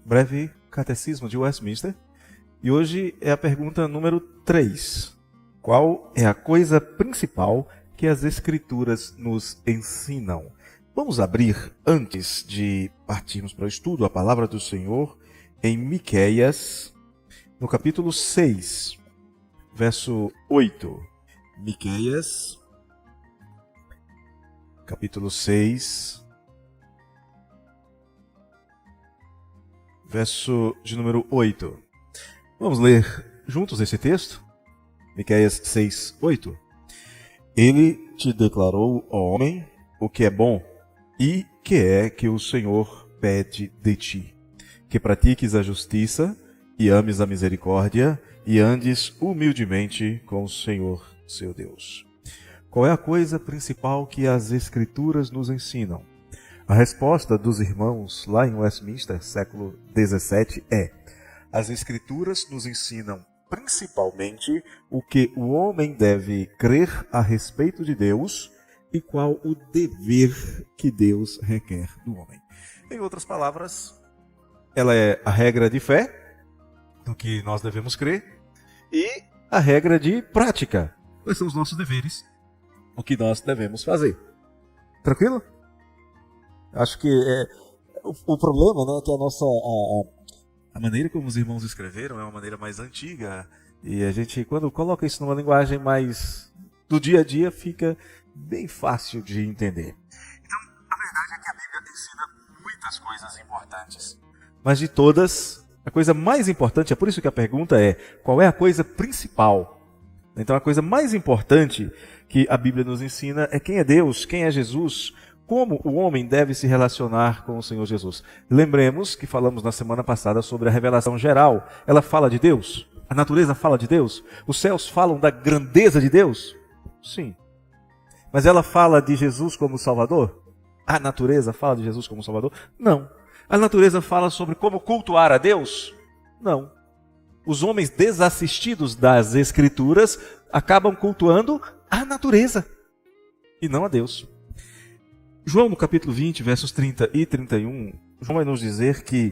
Breve Catecismo de Westminster. E hoje é a pergunta número 3. Qual é a coisa principal que as Escrituras nos ensinam? Vamos abrir, antes de partirmos para o estudo, a palavra do Senhor em Miqueias, no capítulo 6, verso 8. Miqueias, capítulo 6, verso de número 8. Vamos ler juntos esse texto? Miqueias 6, 8. Ele te declarou, ó homem, o que é bom e que é que o Senhor pede de ti. Que pratiques a justiça e ames a misericórdia e andes humildemente com o Senhor, seu Deus. Qual é a coisa principal que as Escrituras nos ensinam? A resposta dos irmãos lá em Westminster, século XVII, é: as Escrituras nos ensinam principalmente o que o homem deve crer a respeito de Deus e qual o dever que Deus requer do homem. Em outras palavras, ela é a regra de fé, do que nós devemos crer, e a regra de prática. Quais são os nossos deveres? O que nós devemos fazer. Tranquilo? Acho que o problema, né, é que a maneira como os irmãos escreveram é uma maneira mais antiga, e a gente, quando coloca isso numa linguagem mais do dia a dia, fica bem fácil de entender. Então, a verdade é que a Bíblia ensina muitas coisas importantes. Mas de todas, a coisa mais importante, é por isso que a pergunta é: qual é a coisa principal? Então, a coisa mais importante que a Bíblia nos ensina é quem é Deus, quem é Jesus, como o homem deve se relacionar com o Senhor Jesus. Lembremos que falamos na semana passada sobre a revelação geral. Ela fala de Deus? A natureza fala de Deus? Os céus falam da grandeza de Deus? Sim. Mas ela fala de Jesus como Salvador? A natureza fala de Jesus como Salvador? Não. A natureza fala sobre como cultuar a Deus? Não. Os homens desassistidos das Escrituras acabam cultuando a natureza e não a Deus. João, no capítulo 20, versos 30 e 31, João vai nos dizer que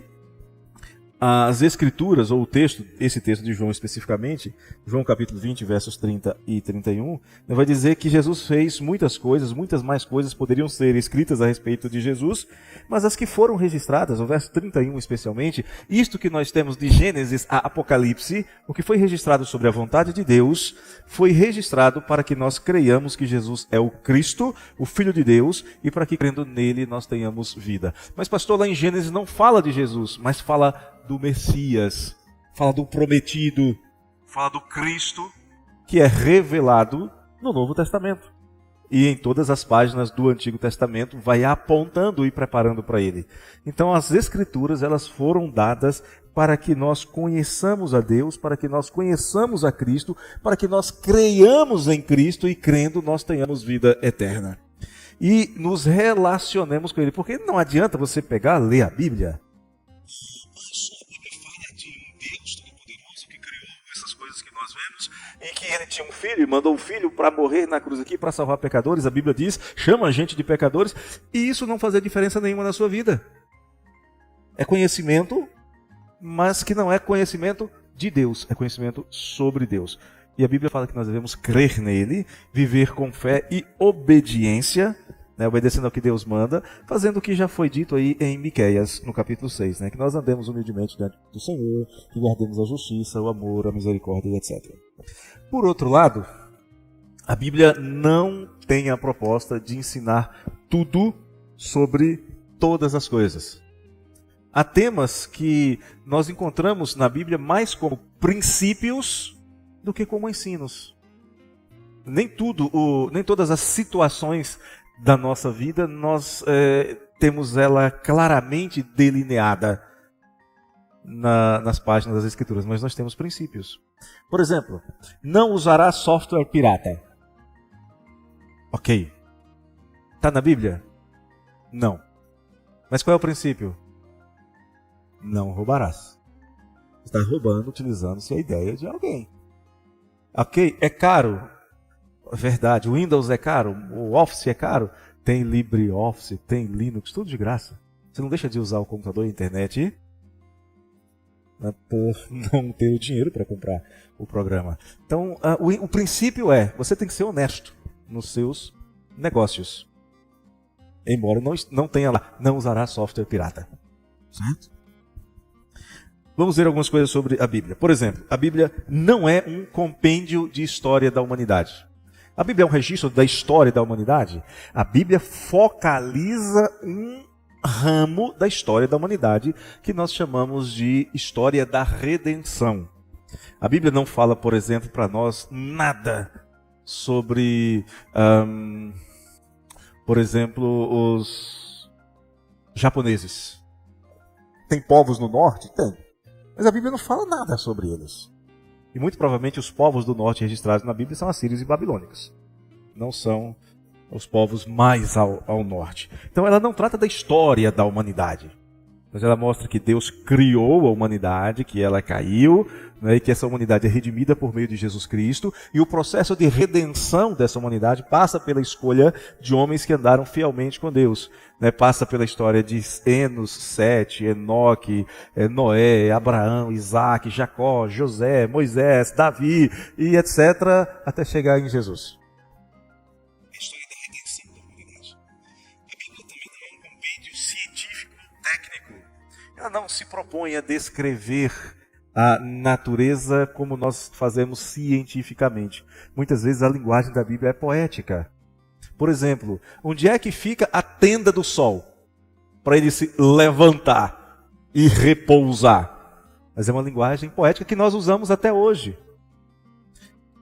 as Escrituras, ou o texto, esse texto de João especificamente, João capítulo 20, versos 30 e 31, vai dizer que Jesus fez muitas coisas, muitas mais coisas poderiam ser escritas a respeito de Jesus, mas as que foram registradas, o verso 31 especialmente, isto que nós temos de Gênesis a Apocalipse, o que foi registrado sobre a vontade de Deus, foi registrado para que nós creiamos que Jesus é o Cristo, o Filho de Deus, e para que crendo nele nós tenhamos vida. Mas pastor, lá em Gênesis não fala de Jesus, mas fala do Messias, fala do prometido, fala do Cristo, que é revelado no Novo Testamento. E em todas as páginas do Antigo Testamento vai apontando e preparando para ele. Então as Escrituras, elas foram dadas para que nós conheçamos a Deus, para que nós conheçamos a Cristo, para que nós creiamos em Cristo e crendo nós tenhamos vida eterna. E nos relacionemos com ele, porque não adianta você pegar, ler a Bíblia, e que ele tinha um filho e mandou um filho para morrer na cruz aqui para salvar pecadores. A Bíblia diz, chama a gente de pecadores, e isso não fazia diferença nenhuma na sua vida. É conhecimento, mas que não é conhecimento de Deus, é conhecimento sobre Deus. E a Bíblia fala que nós devemos crer nele, viver com fé e obediência, né, obedecendo ao que Deus manda, fazendo o que já foi dito aí em Miqueias, no capítulo 6, né, que nós andemos humildemente diante do Senhor, que guardemos a justiça, o amor, a misericórdia, etc. Por outro lado, a Bíblia não tem a proposta de ensinar tudo sobre todas as coisas. Há temas que nós encontramos na Bíblia mais como princípios do que como ensinos. Nem todas as situações da nossa vida nós temos ela claramente delineada nas páginas das Escrituras, mas nós temos princípios. Por exemplo, não usará software pirata. Ok. Está na Bíblia? Não. Mas qual é o princípio? Não roubarás. Está roubando, utilizando-se a ideia de alguém. Ok? É caro? Verdade. O Windows é caro? O Office é caro? Tem LibreOffice, tem Linux, tudo de graça. Você não deixa de usar o computador e a internet né, por não ter o dinheiro para comprar o programa. Então, o princípio é, você tem que ser honesto nos seus negócios. Embora não tenha lá, não usará software pirata. Certo? Vamos ver algumas coisas sobre a Bíblia. Por exemplo, a Bíblia não é um compêndio de história da humanidade. A Bíblia é um registro da história da humanidade. A Bíblia focaliza um ramo da história da humanidade que nós chamamos de história da redenção. A Bíblia não fala, por exemplo, para nós nada sobre, por exemplo, os japoneses. Tem povos no norte? Tem. Mas a Bíblia não fala nada sobre eles. E muito provavelmente os povos do norte registrados na Bíblia são assírios e babilônicos. Não são os povos mais ao norte. Então ela não trata da história da humanidade. Mas ela mostra que Deus criou a humanidade, que ela caiu, né, e que essa humanidade é redimida por meio de Jesus Cristo. E o processo de redenção dessa humanidade passa pela escolha de homens que andaram fielmente com Deus. Né, passa pela história de Enos, Sete, Enoque, Noé, Abraão, Isaac, Jacó, José, Moisés, Davi e etc. até chegar em Jesus. A história da redenção da humanidade. A Bíblia também não é um compêndio científico, técnico. Ela não se propõe a descrever a natureza como nós fazemos cientificamente. Muitas vezes a linguagem da Bíblia é poética. Por exemplo, onde é que fica a tenda do sol? Para ele se levantar e repousar. Mas é uma linguagem poética que nós usamos até hoje.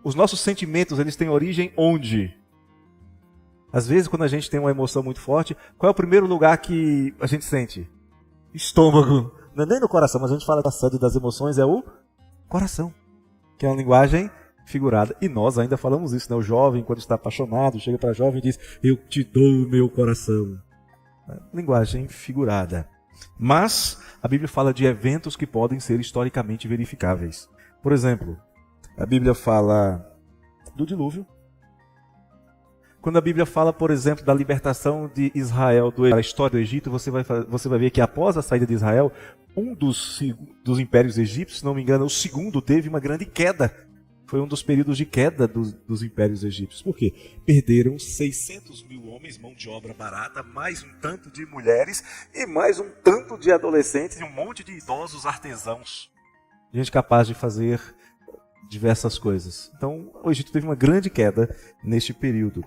Os nossos sentimentos, eles têm origem onde? Às vezes, quando a gente tem uma emoção muito forte, qual é o primeiro lugar que a gente sente? Estômago. Não é nem no coração, mas a gente fala da sede das emoções, é o coração. Que é uma linguagem figurada. E nós ainda falamos isso, né? O jovem, quando está apaixonado, chega para a jovem e diz, eu te dou o meu coração. Linguagem figurada. Mas a Bíblia fala de eventos que podem ser historicamente verificáveis. Por exemplo, a Bíblia fala do dilúvio. Quando a Bíblia fala, por exemplo, da libertação de Israel da história do Egito, você vai ver que após a saída de Israel, um dos impérios egípcios, se não me engano, o segundo, teve uma grande queda. Foi um dos períodos de queda dos impérios egípcios. Por quê? Perderam 600 mil homens, mão de obra barata, mais um tanto de mulheres e mais um tanto de adolescentes e um monte de idosos artesãos. Gente capaz de fazer diversas coisas. Então, o Egito teve uma grande queda neste período.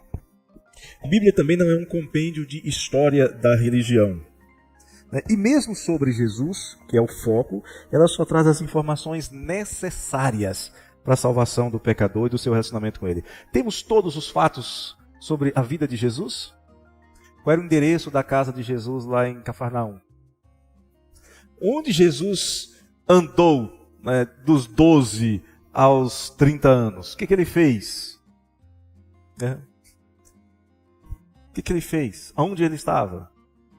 A Bíblia também não é um compêndio de história da religião. E mesmo sobre Jesus, que é o foco, ela só traz as informações necessárias para a salvação do pecador e do seu relacionamento com ele. Temos todos os fatos sobre a vida de Jesus? Qual era o endereço da casa de Jesus lá em Cafarnaum? Onde Jesus andou, né, dos 12 aos 30 anos? O que ele fez? O que ele fez? Aonde ele estava?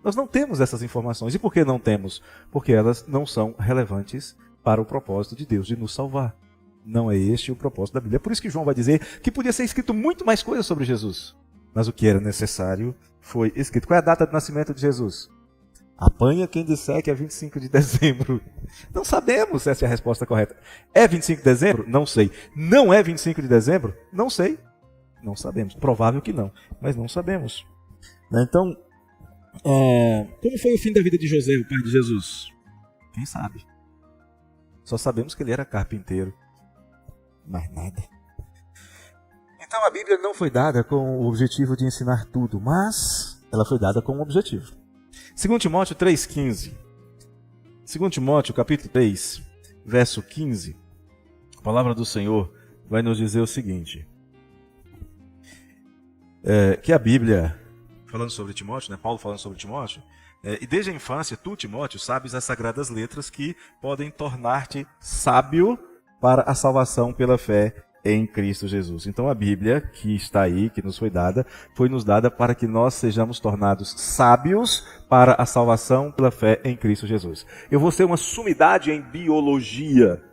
Nós não temos essas informações. E por que não temos? Porque elas não são relevantes para o propósito de Deus de nos salvar. Não é este o propósito da Bíblia. É por isso que João vai dizer que podia ser escrito muito mais coisas sobre Jesus. Mas o que era necessário foi escrito. Qual é a data de nascimento de Jesus? Apanha quem disser que é 25 de dezembro. Não sabemos se essa é a resposta correta. É 25 de dezembro? Não sei. Não é 25 de dezembro? Não sei. Não sabemos. Provável que não, mas não sabemos. Então, como foi o fim da vida de José, o pai de Jesus? Quem sabe? Só sabemos que ele era carpinteiro. Mais nada. Então a Bíblia não foi dada com o objetivo de ensinar tudo, mas ela foi dada com um objetivo. 2 Timóteo 3,15. 2 Timóteo capítulo 3, verso 15. A palavra do Senhor vai nos dizer o seguinte. Que a Bíblia, falando sobre Timóteo, né, Paulo falando sobre Timóteo, e desde a infância, tu, Timóteo, sabes as sagradas letras que podem tornar-te sábio para a salvação pela fé em Cristo Jesus. Então a Bíblia, que está aí, que nos foi nos dada para que nós sejamos tornados sábios para a salvação pela fé em Cristo Jesus. Eu vou ser uma sumidade em biologia,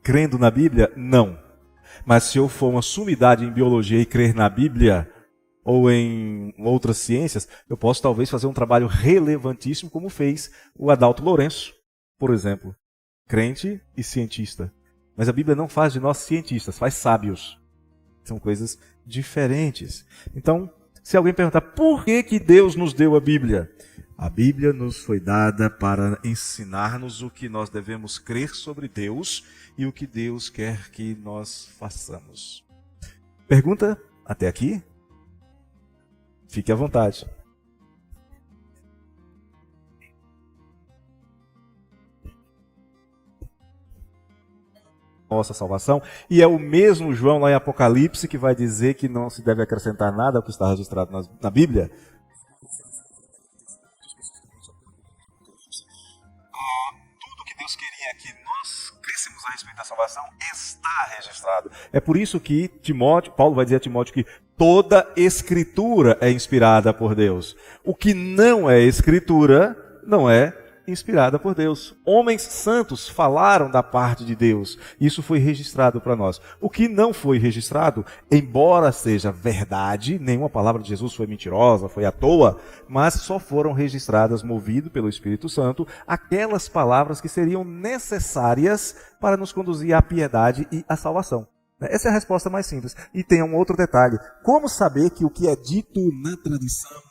crendo na Bíblia? Não. Mas se eu for uma sumidade em biologia e crer na Bíblia, ou em outras ciências, eu posso talvez fazer um trabalho relevantíssimo, como fez o Adalto Lourenço, por exemplo. crente e cientista. Mas a Bíblia não faz de nós cientistas, faz sábios. São coisas diferentes. Então, se alguém perguntar por que Deus nos deu a Bíblia nos foi dada para ensinar-nos o que nós devemos crer sobre Deus e o que Deus quer que nós façamos. Pergunta até aqui? Fique à vontade. Nossa salvação, e é o mesmo João lá em Apocalipse que vai dizer que não se deve acrescentar nada ao que está registrado na Bíblia. Tudo que Deus queria que nós crêssemos a respeito da salvação está registrado. É por isso que Paulo vai dizer a Timóteo que toda escritura é inspirada por Deus. O que não é escritura não é inspirada por Deus. Homens santos falaram da parte de Deus. Isso foi registrado para nós. O que não foi registrado, embora seja verdade, nenhuma palavra de Jesus foi mentirosa, foi à toa, mas só foram registradas, movido pelo Espírito Santo, aquelas palavras que seriam necessárias para nos conduzir à piedade e à salvação. Essa é a resposta mais simples. E tem um outro detalhe. Como saber que o que é dito na tradição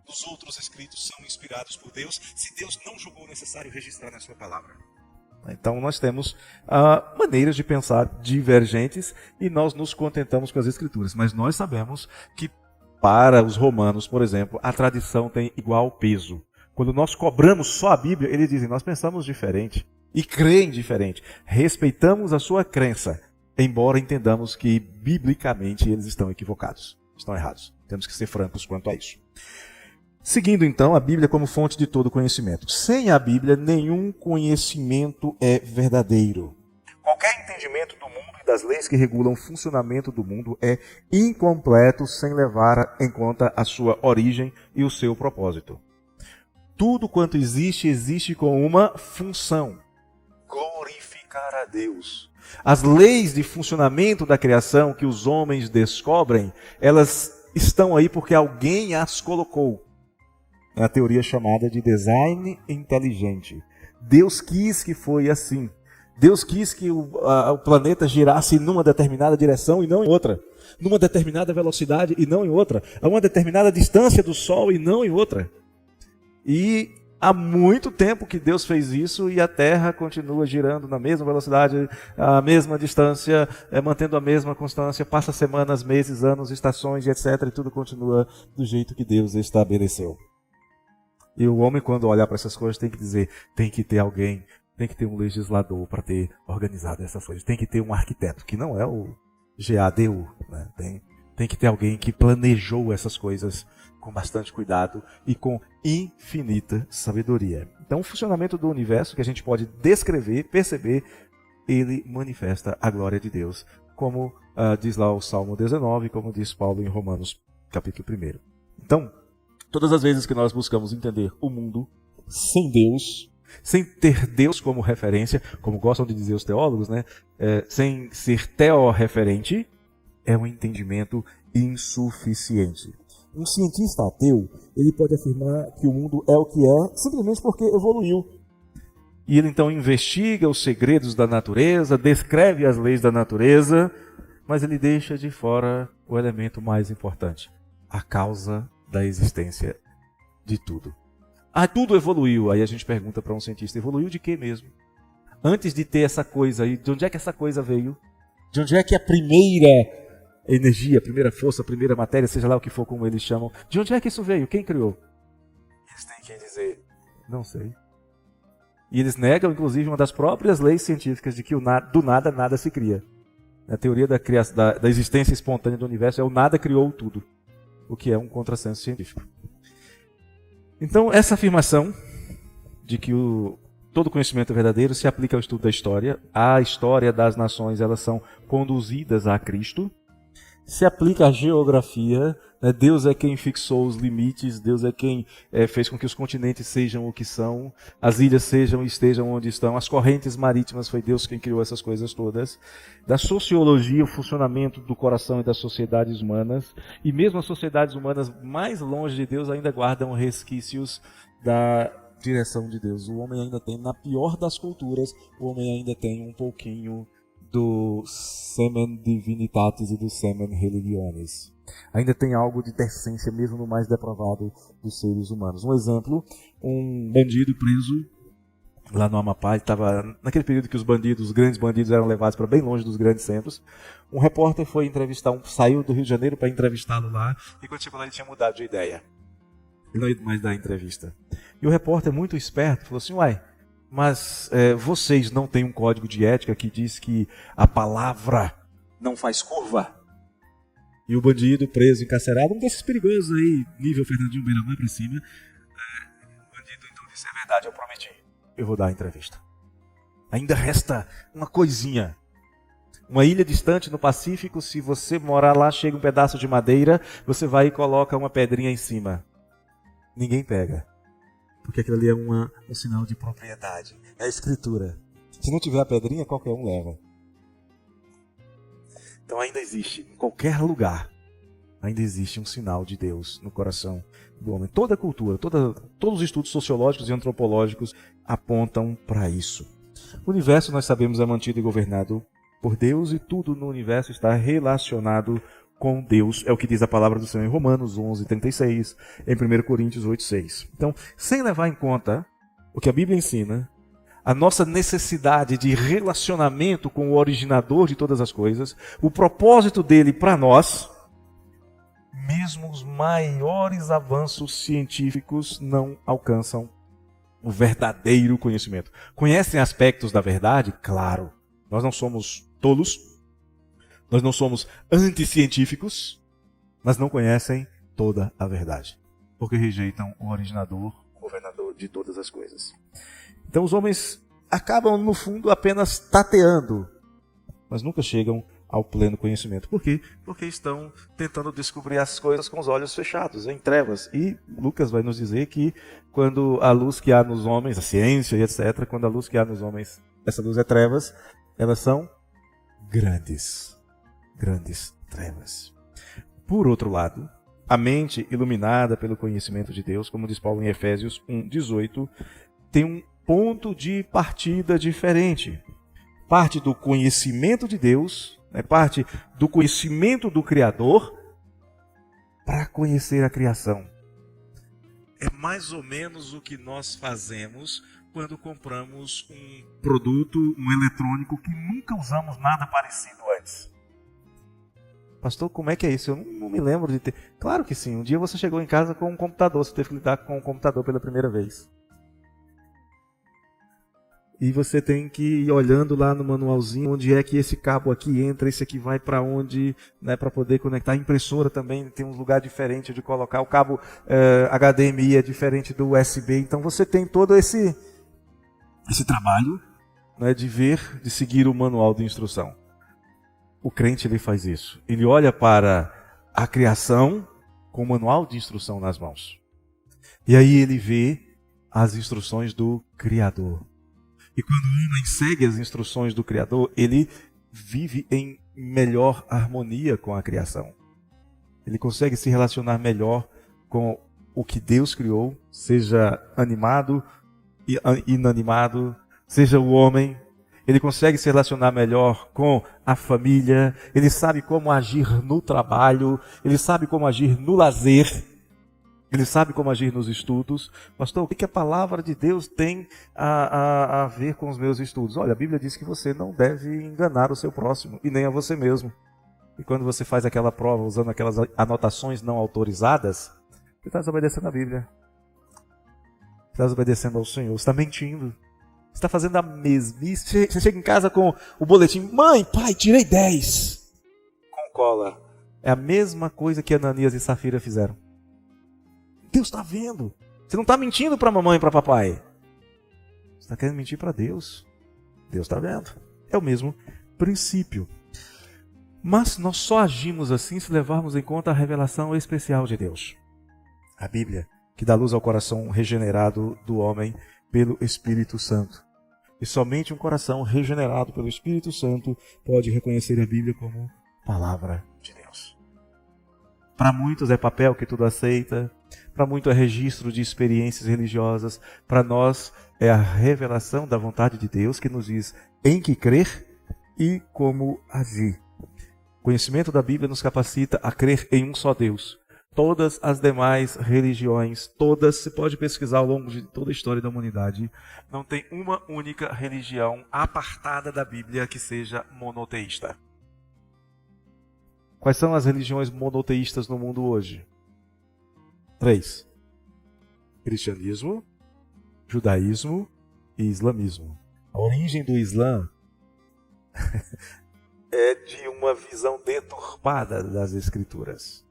os outros escritos são inspirados por Deus, se Deus não julgou necessário registrar na sua palavra? Então nós temos maneiras de pensar divergentes e nós nos contentamos com as escrituras. Mas nós sabemos que para os romanos, por exemplo, a tradição tem igual peso. Quando nós cobramos só a Bíblia, eles dizem, nós pensamos diferente e creem diferente. Respeitamos a sua crença, embora entendamos que biblicamente eles estão equivocados, estão errados. Temos que ser francos quanto a isso. Seguindo, então, a Bíblia como fonte de todo conhecimento. Sem a Bíblia, nenhum conhecimento é verdadeiro. Qualquer entendimento do mundo e das leis que regulam o funcionamento do mundo é incompleto sem levar em conta a sua origem e o seu propósito. Tudo quanto existe, existe com uma função: glorificar a Deus. As leis de funcionamento da criação que os homens descobrem, elas estão aí porque alguém as colocou. É a teoria chamada de design inteligente. Deus quis que foi assim. Deus quis que o planeta girasse numa determinada direção e não em outra. Numa determinada velocidade e não em outra. A uma determinada distância do Sol e não em outra. E há muito tempo que Deus fez isso e a Terra continua girando na mesma velocidade, a mesma distância, mantendo a mesma constância. Passa semanas, meses, anos, estações, etc. E tudo continua do jeito que Deus estabeleceu. E o homem, quando olhar para essas coisas, tem que dizer, tem que ter alguém, tem que ter um legislador para ter organizado essas coisas. Tem que ter um arquiteto, que não é o GADU. Né? Tem que ter alguém que planejou essas coisas com bastante cuidado e com infinita sabedoria. Então, o funcionamento do universo, que a gente pode descrever, perceber, ele manifesta a glória de Deus. Como diz lá o Salmo 19, como diz Paulo em Romanos, capítulo 1. Então, todas as vezes que nós buscamos entender o mundo sem Deus, sem ter Deus como referência, como gostam de dizer os teólogos, né? Sem ser teorreferente, é um entendimento insuficiente. Um cientista ateu, ele pode afirmar que o mundo é o que é simplesmente porque evoluiu. E ele então investiga os segredos da natureza, descreve as leis da natureza, mas ele deixa de fora o elemento mais importante, a causa da existência de tudo. Tudo evoluiu. Aí a gente pergunta para um cientista, evoluiu de quê mesmo? Antes de ter essa coisa aí, de onde é que essa coisa veio? De onde é que a primeira energia, a primeira força, a primeira matéria, seja lá o que for como eles chamam, de onde é que isso veio? Quem criou? Eles têm que dizer, não sei. E eles negam, inclusive, uma das próprias leis científicas de que do nada, nada se cria. A teoria da existência espontânea do universo é o nada criou tudo, o que é um contrassenso científico. Então, essa afirmação de que todo conhecimento é verdadeiro se aplica ao estudo da história. A história das nações, elas são conduzidas a Cristo. Se aplica à geografia, né? Deus é quem fixou os limites, Deus é quem fez com que os continentes sejam o que são, as ilhas sejam e estejam onde estão, as correntes marítimas, foi Deus quem criou essas coisas todas. Da sociologia, o funcionamento do coração e das sociedades humanas, e mesmo as sociedades humanas mais longe de Deus ainda guardam resquícios direção de Deus. O homem ainda tem, na pior das culturas, o homem ainda tem um pouquinho do semen divinitatis e do semen religionis. Ainda tem algo de decência, mesmo no mais depravado dos seres humanos. Um exemplo, um bandido preso lá no Amapá, ele estava naquele período que os grandes bandidos eram levados para bem longe dos grandes centros. Um repórter foi entrevistar, saiu do Rio de Janeiro para entrevistá-lo lá, e quando chegou lá ele tinha mudado de ideia. Ele não ia mais dar entrevista. E o repórter, muito esperto, falou assim: uai, mas vocês não têm um código de ética que diz que a palavra não faz curva? E o bandido preso, encarcerado, um desses perigosos aí, nível Fernandinho Beiramar para cima, o bandido então disse: é verdade, eu prometi, eu vou dar a entrevista. Ainda resta uma coisinha. Uma ilha distante no Pacífico, se você morar lá, chega um pedaço de madeira, você vai e coloca uma pedrinha em cima. Ninguém pega. Porque aquilo ali é um sinal de propriedade. É a escritura. Se não tiver a pedrinha, qualquer um leva. Então ainda existe, em qualquer lugar, ainda existe um sinal de Deus no coração do homem. Toda a cultura, todos os estudos sociológicos e antropológicos apontam para isso. O universo, nós sabemos, é mantido e governado por Deus, e tudo no universo está relacionado com Deus. É o que diz a palavra do Senhor em Romanos 11:36, em 1 Coríntios 8:6. Então, sem levar em conta o que a Bíblia ensina, a nossa necessidade de relacionamento com o originador de todas as coisas, o propósito dele para nós, mesmo os maiores avanços científicos não alcançam o verdadeiro conhecimento. Conhecem aspectos da verdade? Claro. Nós não somos tolos, nós não somos anticientíficos, mas não conhecem toda a verdade, porque rejeitam o originador, o governador de todas as coisas. Então os homens acabam, no fundo, apenas tateando, mas nunca chegam ao pleno conhecimento. Por quê? Porque estão tentando descobrir as coisas com os olhos fechados, em trevas. E Lucas vai nos dizer que quando a luz que há nos homens, a ciência e etc., quando a luz que há nos homens, essa luz é trevas, elas são grandes trevas. Por outro lado, a mente iluminada pelo conhecimento de Deus, como diz Paulo em Efésios 1:18, tem um ponto de partida diferente. Parte do conhecimento de Deus, parte do conhecimento do Criador para conhecer a criação. É mais ou menos o que nós fazemos quando compramos um produto, um eletrônico que nunca usamos nada parecido antes. Pastor, como é que é isso? Eu não me lembro de ter. Claro que sim. Um dia você chegou em casa com um computador, você teve que lidar com um computador pela primeira vez. E você tem que ir olhando lá no manualzinho onde é que esse cabo aqui entra, esse aqui vai para onde, né, para poder conectar. A impressora também tem um lugar diferente de colocar. O cabo HDMI é diferente do USB. Então você tem todo esse trabalho, né, de ver, de seguir o manual de instrução. O crente, ele faz isso. Ele olha para a criação com o manual de instrução nas mãos. E aí ele vê as instruções do Criador. E quando o homem segue as instruções do Criador, ele vive em melhor harmonia com a criação. Ele consegue se relacionar melhor com o que Deus criou, seja animado e inanimado, seja o homem. Ele consegue se relacionar melhor com a família, ele sabe como agir no trabalho, ele sabe como agir no lazer, ele sabe como agir nos estudos. Pastor, o que a palavra de Deus tem a ver com os meus estudos? Olha, a Bíblia diz que você não deve enganar o seu próximo e nem a você mesmo. E quando você faz aquela prova usando aquelas anotações não autorizadas, você está desobedecendo a Bíblia. Você está desobedecendo ao Senhor, você está mentindo. Você está fazendo a mesmice. Você chega em casa com o boletim: mãe, pai, tirei 10. Com cola. É a mesma coisa que Ananias e Safira fizeram. Deus está vendo. Você não está mentindo para a mamãe e para papai. Você está querendo mentir para Deus. Deus está vendo. É o mesmo princípio. Mas nós só agimos assim se levarmos em conta a revelação especial de Deus. A Bíblia, que dá luz ao coração regenerado do homem pelo Espírito Santo. E somente um coração regenerado pelo Espírito Santo pode reconhecer a Bíblia como palavra de Deus. Para muitos é papel que tudo aceita, para muitos é registro de experiências religiosas, para nós é a revelação da vontade de Deus que nos diz em que crer e como agir. O conhecimento da Bíblia nos capacita a crer em um só Deus. Todas as demais religiões, todas, se pode pesquisar ao longo de toda a história da humanidade, não tem uma única religião apartada da Bíblia que seja monoteísta. Quais são as religiões monoteístas no mundo hoje? 3. Cristianismo, judaísmo e islamismo. A origem do Islã é de uma visão deturpada das Escrituras.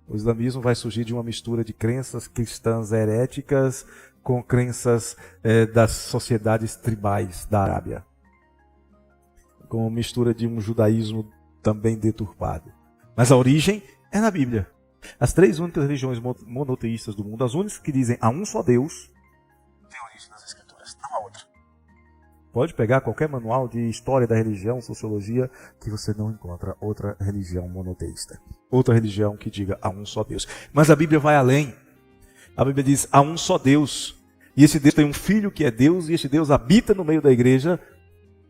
O islamismo vai surgir de uma mistura de crenças cristãs heréticas com crenças das sociedades tribais da Arábia. Com uma mistura de um judaísmo também deturpado. Mas a origem é na Bíblia. As 3 únicas religiões monoteístas do mundo, as únicas que dizem a um só Deus, têm origem nas Escrituras, não há outra. Pode pegar qualquer manual de história da religião, sociologia, que você não encontra outra religião monoteísta. Outra religião que diga a um só Deus. Mas a Bíblia vai além. A Bíblia diz a um só Deus. E esse Deus tem um Filho que é Deus, e esse Deus habita no meio da igreja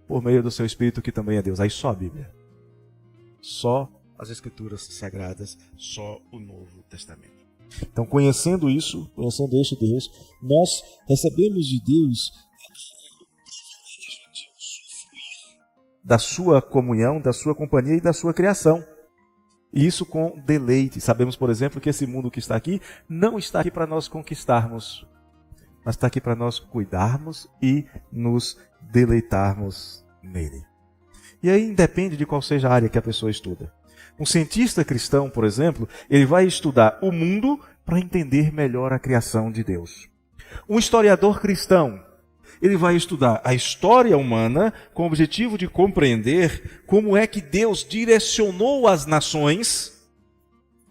por meio do seu Espírito que também é Deus. Aí só a Bíblia. Só as Escrituras Sagradas, só o Novo Testamento. Então, conhecendo isso, conhecendo este Deus, nós recebemos de Deus da sua comunhão, da sua companhia e da sua criação. E isso com deleite. Sabemos, por exemplo, que esse mundo que está aqui não está aqui para nós conquistarmos, mas está aqui para nós cuidarmos e nos deleitarmos nele. E aí independe de qual seja a área que a pessoa estuda. Um cientista cristão, por exemplo, ele vai estudar o mundo para entender melhor a criação de Deus. Um historiador cristão, ele vai estudar a história humana com o objetivo de compreender como é que Deus direcionou as nações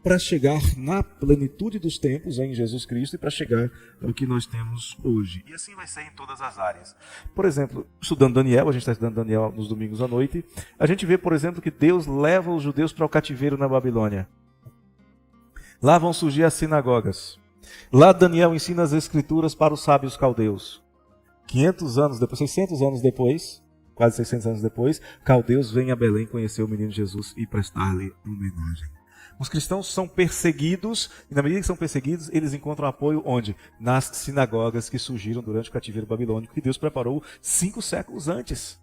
para chegar na plenitude dos tempos em Jesus Cristo e para chegar ao que nós temos hoje. E assim vai ser em todas as áreas. Por exemplo, estudando Daniel, a gente está estudando Daniel nos domingos à noite, a gente vê, por exemplo, que Deus leva os judeus para o cativeiro na Babilônia. Lá vão surgir as sinagogas. Lá Daniel ensina as escrituras para os sábios caldeus. 500 anos depois, 600 anos depois, quase 600 anos depois, caldeus vêm a Belém conhecer o menino Jesus e prestar-lhe homenagem. Os cristãos são perseguidos, e na medida que são perseguidos, eles encontram apoio onde? Nas sinagogas que surgiram durante o cativeiro babilônico, que Deus preparou 5 séculos antes.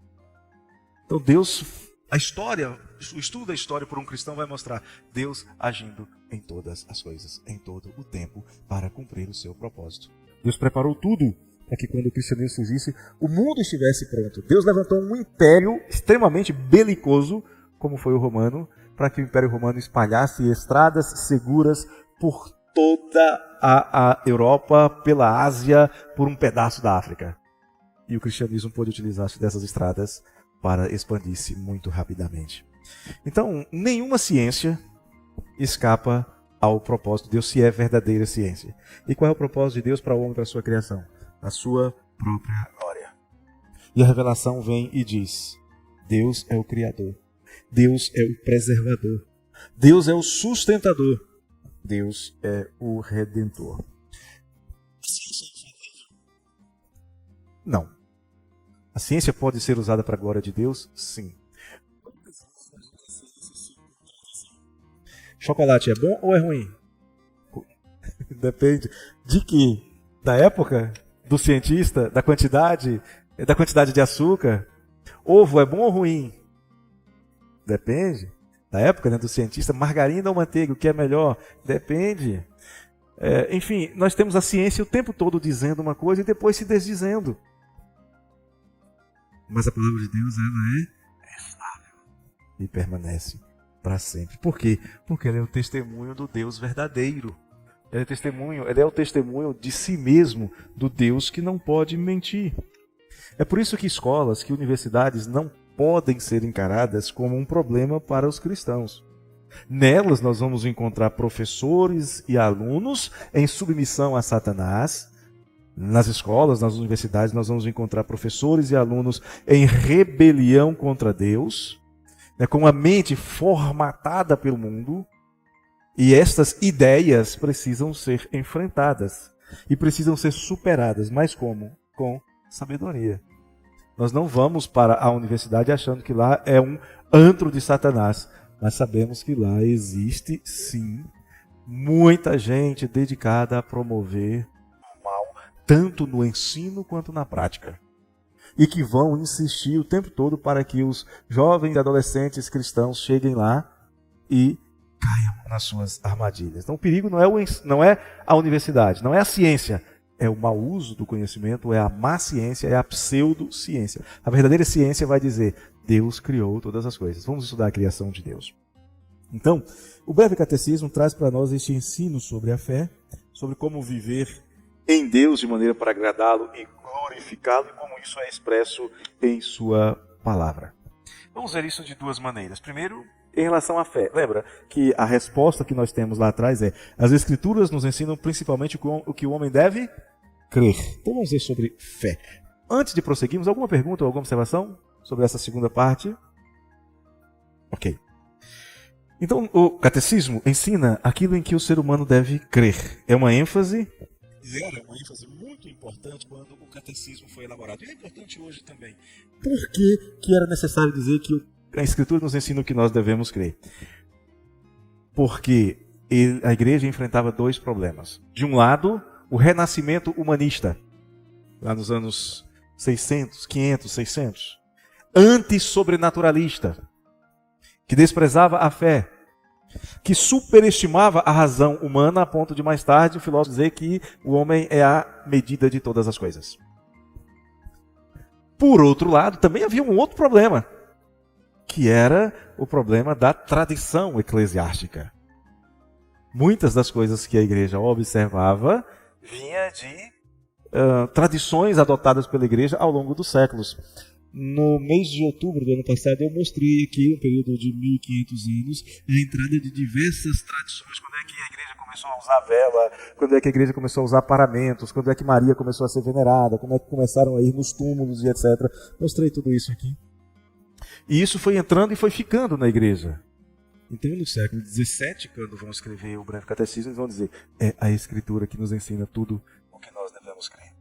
Então Deus, a história, o estudo da história por um cristão vai mostrar Deus agindo em todas as coisas, em todo o tempo, para cumprir o seu propósito. Deus preparou tudo para que quando o cristianismo surgisse, o mundo estivesse pronto. Deus levantou um império extremamente belicoso, como foi o romano, para que o Império Romano espalhasse estradas seguras por toda a Europa, pela Ásia, por um pedaço da África. E o cristianismo pôde utilizar-se dessas estradas para expandir-se muito rapidamente. Então, nenhuma ciência escapa ao propósito de Deus, se é verdadeira ciência. E qual é o propósito de Deus para o homem, para a sua criação? A sua própria glória. E a revelação vem e diz: Deus é o Criador. Deus é o preservador. Deus é o sustentador. Deus é o Redentor. Não. A ciência pode ser usada para a glória de Deus? Sim. Chocolate é bom ou é ruim? Depende de que? Da época? Do cientista? Da quantidade de açúcar? Ovo é bom ou ruim? Depende da época, né, do cientista. Margarina ou manteiga, o que é melhor? Depende. Enfim, nós temos a ciência o tempo todo dizendo uma coisa e depois se desdizendo. Mas a palavra de Deus, ela é estável e permanece para sempre. Por quê? Porque ela é o testemunho do Deus verdadeiro. Ela é o testemunho de si mesmo, do Deus que não pode mentir. É por isso que escolas, que universidades não podem ser encaradas como um problema para os cristãos. Nelas nós vamos encontrar professores e alunos em submissão a Satanás. Nas escolas, nas universidades, nós vamos encontrar professores e alunos em rebelião contra Deus, com a mente formatada pelo mundo. E estas ideias precisam ser enfrentadas e precisam ser superadas. Mas como? Com sabedoria. Nós não vamos para a universidade achando que lá é um antro de Satanás. Mas sabemos que lá existe, sim, muita gente dedicada a promover o mal, tanto no ensino quanto na prática. E que vão insistir o tempo todo para que os jovens e adolescentes cristãos cheguem lá e caiam nas suas armadilhas. Então o perigo não é a universidade, não é a ciência, é o mau uso do conhecimento, é a má ciência, é a pseudociência. A verdadeira ciência vai dizer, Deus criou todas as coisas. Vamos estudar a criação de Deus. Então, o breve catecismo traz para nós este ensino sobre a fé, sobre como viver em Deus de maneira para agradá-lo e glorificá-lo, e como isso é expresso em sua palavra. Vamos ver isso de duas maneiras. Primeiro, em relação à fé. Lembra que a resposta que nós temos lá atrás é: as Escrituras nos ensinam principalmente o que o homem deve crer. Então vamos ver sobre fé. Antes de prosseguirmos, alguma pergunta ou alguma observação sobre essa segunda parte? Ok. Então o catecismo ensina aquilo em que o ser humano deve crer. É uma ênfase. Era uma ênfase muito importante quando o catecismo foi elaborado. E é importante hoje também. Por que era necessário dizer que a Escritura nos ensina o que nós devemos crer? Porque a igreja enfrentava dois problemas. De um lado, o renascimento humanista, lá nos anos 600, 500, 600. Antissobrenaturalista, que desprezava a fé, que superestimava a razão humana a ponto de mais tarde o filósofo dizer que o homem é a medida de todas as coisas. Por outro lado, também havia um outro problema, que era o problema da tradição eclesiástica. Muitas das coisas que a igreja observava vinha de tradições adotadas pela igreja ao longo dos séculos. No mês de outubro do ano passado, eu mostrei aqui, um período de 1500 anos, a entrada de diversas tradições. Quando é que a igreja começou a usar vela, quando é que a igreja começou a usar paramentos, quando é que Maria começou a ser venerada, como é que começaram a ir nos túmulos e etc. Mostrei tudo isso aqui. E isso foi entrando e foi ficando na igreja. Então, no século XVII, quando vão escrever o Breve Catecismo, eles vão dizer: é a Escritura que nos ensina tudo o que nós devemos crer.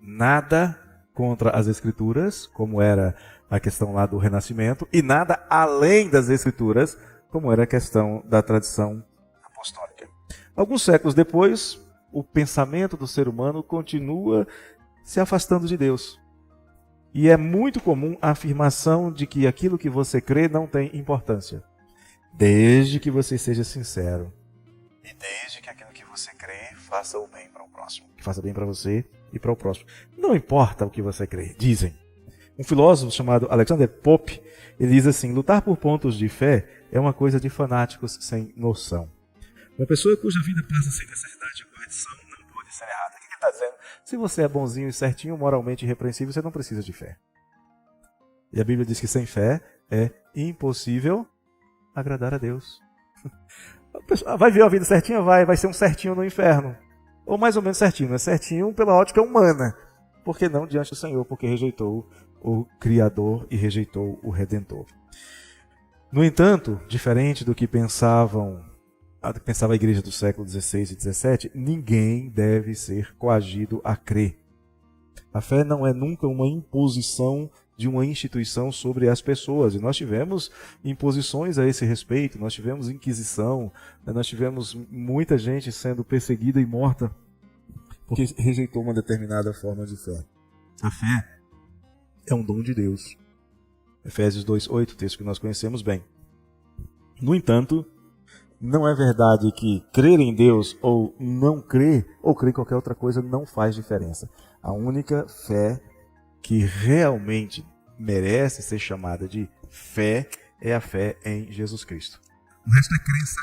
Nada contra as Escrituras, como era a questão lá do Renascimento, e nada além das Escrituras, como era a questão da tradição apostólica. Alguns séculos depois, o pensamento do ser humano continua se afastando de Deus. E é muito comum a afirmação de que aquilo que você crê não tem importância, desde que você seja sincero. E desde que aquilo que você crê faça o bem para o próximo. Que faça bem para você e para o próximo. Não importa o que você crê, dizem. Um filósofo chamado Alexander Pope, ele diz assim: lutar por pontos de fé é uma coisa de fanáticos sem noção. Uma pessoa cuja vida passa sem necessidade de correção não pode ser errada. O que ele está dizendo? Se você é bonzinho e certinho, moralmente irrepreensível, você não precisa de fé. E a Bíblia diz que sem fé é impossível agradar a Deus. A pessoa vai ver a vida certinha? Vai ser um certinho no inferno. Ou mais ou menos certinho, né? Certinho pela ótica humana. Por que não diante do Senhor? Porque rejeitou o Criador e rejeitou o Redentor. No entanto, diferente do que pensava a igreja do século XVI e XVII, ninguém deve ser coagido a crer. A fé não é nunca uma imposição de uma instituição sobre as pessoas. E nós tivemos imposições a esse respeito, nós tivemos inquisição, nós tivemos muita gente sendo perseguida e morta porque rejeitou uma determinada forma de fé. A fé é um dom de Deus. Efésios 2:8, texto que nós conhecemos bem. No entanto, não é verdade que crer em Deus ou não crer, ou crer em qualquer outra coisa, não faz diferença. A única fé que realmente merece ser chamada de fé é a fé em Jesus Cristo. O resto é crença,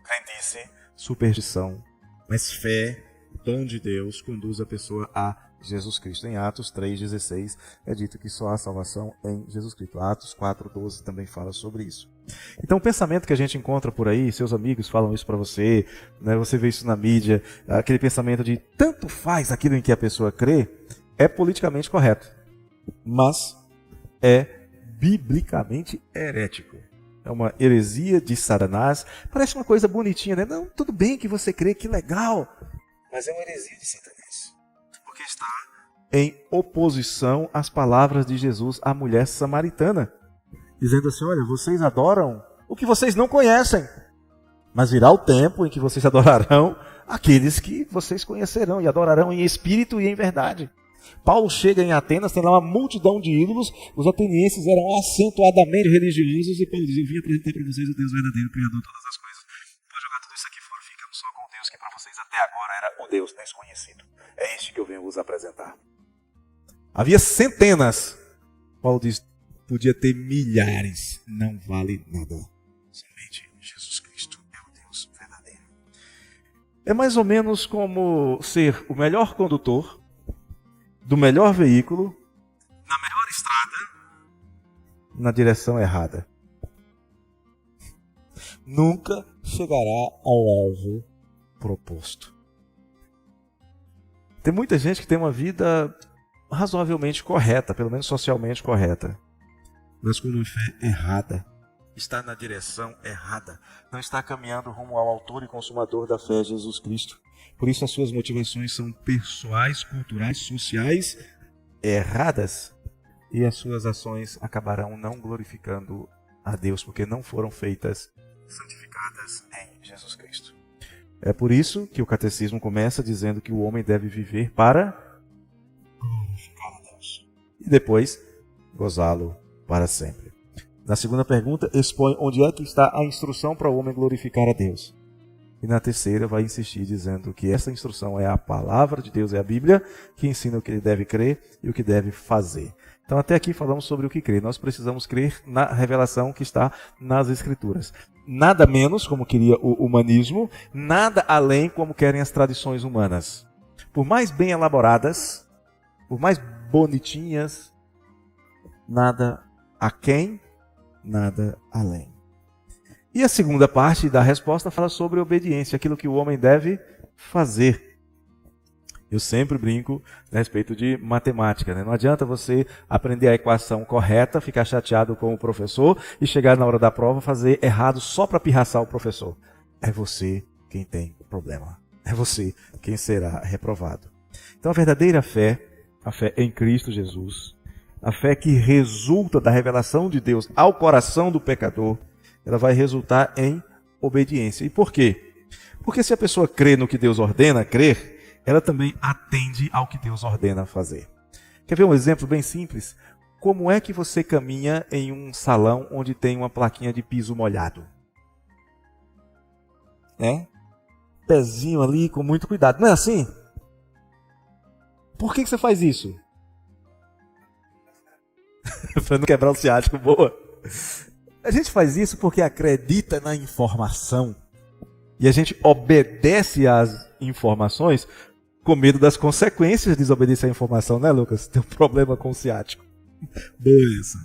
crendice, superstição, mas fé, dom de Deus, conduz a pessoa a Jesus Cristo. Em Atos 3,16 é dito que só há salvação em Jesus Cristo. Atos 4,12 também fala sobre isso. Então o pensamento que a gente encontra por aí, seus amigos falam isso para você, né, você vê isso na mídia, aquele pensamento de tanto faz aquilo em que a pessoa crê, é politicamente correto, mas é biblicamente herético. é uma heresia de Satanás. Parece uma coisa bonitinha, né? Não, tudo bem que você crê, que legal. Mas é uma heresia de Satanás. Porque está em oposição às palavras de Jesus à mulher samaritana. Dizendo assim, olha, vocês adoram o que vocês não conhecem. Mas virá o tempo em que vocês adorarão aqueles que vocês conhecerão e adorarão em espírito e em verdade. Paulo chega em Atenas, tem lá uma multidão de ídolos, os atenienses eram acentuadamente religiosos e Paulo diz, eu vim apresentar para vocês o Deus verdadeiro, Criador de todas as coisas. Pode jogar tudo isso aqui fora, ficando só com o Deus que para vocês até agora era o Deus desconhecido. É este que eu venho vos apresentar. Havia centenas. Paulo diz, podia ter milhares, não vale nada. Somente Jesus Cristo é o Deus verdadeiro. É mais ou menos como ser o melhor condutor do melhor veículo na melhor estrada na direção errada. Nunca chegará ao alvo proposto. Tem muita gente que tem uma vida razoavelmente correta, pelo menos socialmente correta, mas com uma fé errada. Está na direção errada. Não está caminhando rumo ao autor e consumador da fé, Jesus Cristo. Por isso as suas motivações são pessoais, culturais, sociais, erradas. E as suas ações acabarão não glorificando a Deus, porque não foram feitas santificadas em Jesus Cristo. É por isso que o catecismo começa dizendo que o homem deve viver para glorificar a Deus. E depois, gozá-lo para sempre. Na segunda pergunta, expõe onde é que está a instrução para o homem glorificar a Deus. E na terceira vai insistir dizendo que essa instrução é a palavra de Deus, é a Bíblia, que ensina o que ele deve crer e o que deve fazer. Então até aqui falamos sobre o que crer. Nós precisamos crer na revelação que está nas Escrituras. Nada menos, como queria o humanismo, nada além como querem as tradições humanas. Por mais bem elaboradas, por mais bonitinhas, nada aquém, nada além. E a segunda parte da resposta fala sobre obediência, aquilo que o homem deve fazer. Eu sempre brinco a respeito de matemática, né? Não adianta você aprender a equação correta, ficar chateado com o professor e chegar na hora da prova fazer errado só para pirraçar o professor. É você quem tem problema. É você quem será reprovado. Então a verdadeira fé, a fé em Cristo Jesus, a fé que resulta da revelação de Deus ao coração do pecador, ela vai resultar em obediência. E por quê? Porque se a pessoa crê no que Deus ordena crer, ela também atende ao que Deus ordena fazer. Quer ver um exemplo bem simples? Como é que você caminha em um salão onde tem uma plaquinha de piso molhado? Pezinho ali com muito cuidado. Não é assim? Por que você faz isso? Para não quebrar o ciático, boa. A gente faz isso porque acredita na informação. E a gente obedece às informações com medo das consequências de desobedecer à informação, né, Lucas? Tem um problema com o ciático. Beleza.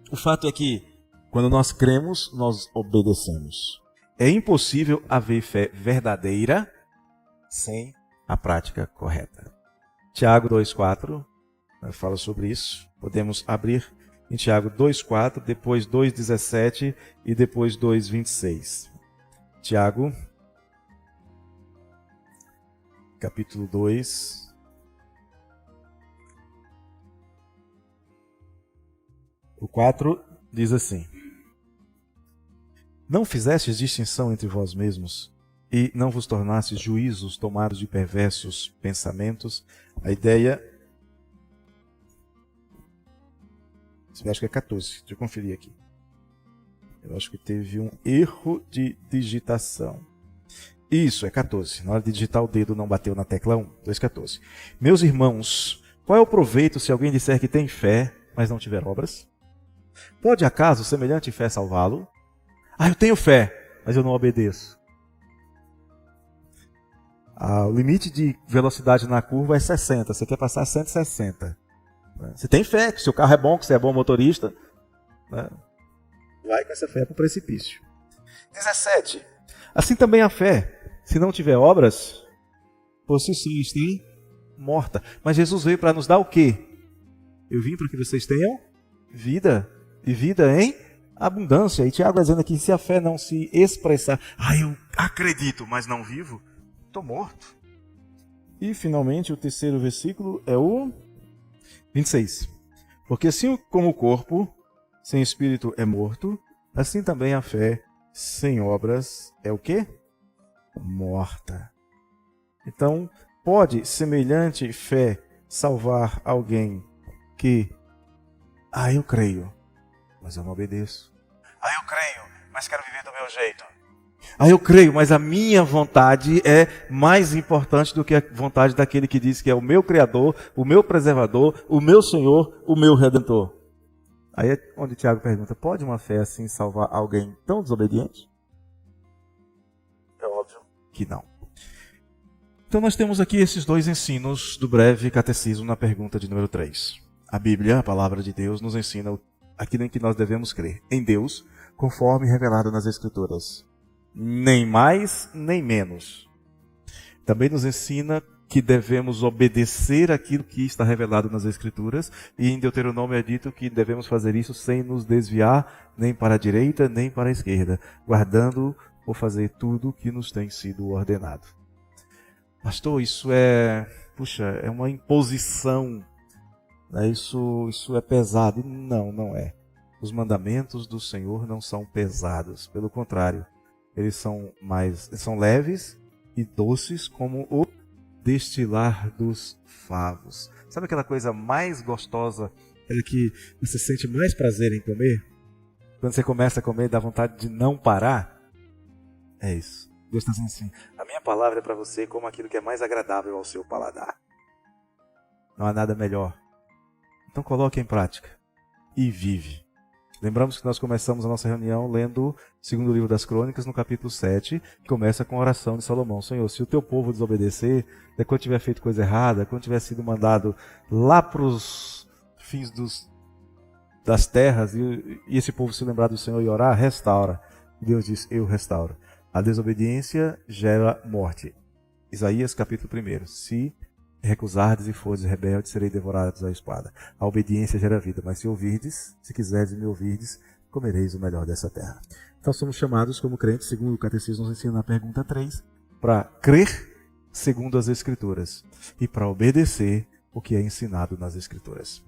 O fato é que, quando nós cremos, nós obedecemos. É impossível haver fé verdadeira sem a prática correta. Tiago 2,4 fala sobre isso. Podemos abrir em Tiago 2,4, depois 2,17 e depois 2,26. Tiago, capítulo 2. O 4 diz assim: Não fizestes distinção entre vós mesmos, e não vos tornastes juízos tomados de perversos pensamentos. A ideia... Eu acho que é 14, deixa eu conferir aqui. Eu acho que teve um erro de digitação. Isso, é 14. Na hora de digitar o dedo não bateu na tecla 1. 2,14. Meus irmãos, qual é o proveito se alguém disser que tem fé, mas não tiver obras? Pode acaso semelhante fé salvá-lo? Eu tenho fé, mas eu não obedeço. O limite de velocidade na curva é 60. Você quer passar a 160. Você tem fé, que seu carro é bom, que você é bom motorista. Vai com essa fé para o precipício. 17. Assim também a fé, se não tiver obras, por si só está morta. Mas Jesus veio para nos dar o quê? Eu vim para que vocês tenham vida, e vida em abundância. E Tiago está dizendo aqui, se a fé não se expressar, eu acredito, mas não vivo, estou morto. E finalmente o terceiro versículo é o 26. Porque assim como o corpo sem espírito é morto, assim também a fé sem obras é o quê? Morta. Então, pode semelhante fé salvar alguém que, eu creio, mas eu não obedeço. Eu creio, mas quero viver do meu jeito. Eu creio, mas a minha vontade é mais importante do que a vontade daquele que diz que é o meu Criador, o meu preservador, o meu Senhor, o meu Redentor. Aí é onde Tiago pergunta, pode uma fé assim salvar alguém tão desobediente? É óbvio que não. Então nós temos aqui esses dois ensinos do breve catecismo na pergunta de número 3. A Bíblia, a palavra de Deus, nos ensina aquilo em que nós devemos crer. Em Deus, conforme revelado nas Escrituras. Nem mais, nem menos. Também nos ensina que devemos obedecer aquilo que está revelado nas Escrituras, e em Deuteronômio é dito que devemos fazer isso sem nos desviar nem para a direita nem para a esquerda, guardando ou fazer tudo o que nos tem sido ordenado. Pastor, isso é uma imposição, né? Isso é pesado. Não, não é. Os mandamentos do Senhor não são pesados, pelo contrário, eles são leves e doces como o destilar dos favos. Sabe aquela coisa mais gostosa, aquela que você sente mais prazer em comer? Quando você começa a comer, dá vontade de não parar? É isso. Deus está dizendo assim, a minha palavra é para você como aquilo que é mais agradável ao seu paladar. Não há nada melhor. Então coloque em prática e vive. Lembramos que nós começamos a nossa reunião lendo o segundo livro das Crônicas, no capítulo 7, que começa com a oração de Salomão. Senhor, se o teu povo desobedecer, quando tiver feito coisa errada, quando tiver sido mandado lá para os fins das terras, e esse povo se lembrar do Senhor e orar, restaura. Deus diz, eu restauro. A desobediência gera morte. Isaías capítulo 1. Se recusardes e fordes rebeldes, serei devorados à espada. A obediência gera vida, mas se ouvirdes, se quiserdes me ouvirdes, comereis o melhor dessa terra. Então somos chamados como crentes, segundo o Catecismo nos ensina na pergunta 3, para crer segundo as Escrituras e para obedecer o que é ensinado nas Escrituras.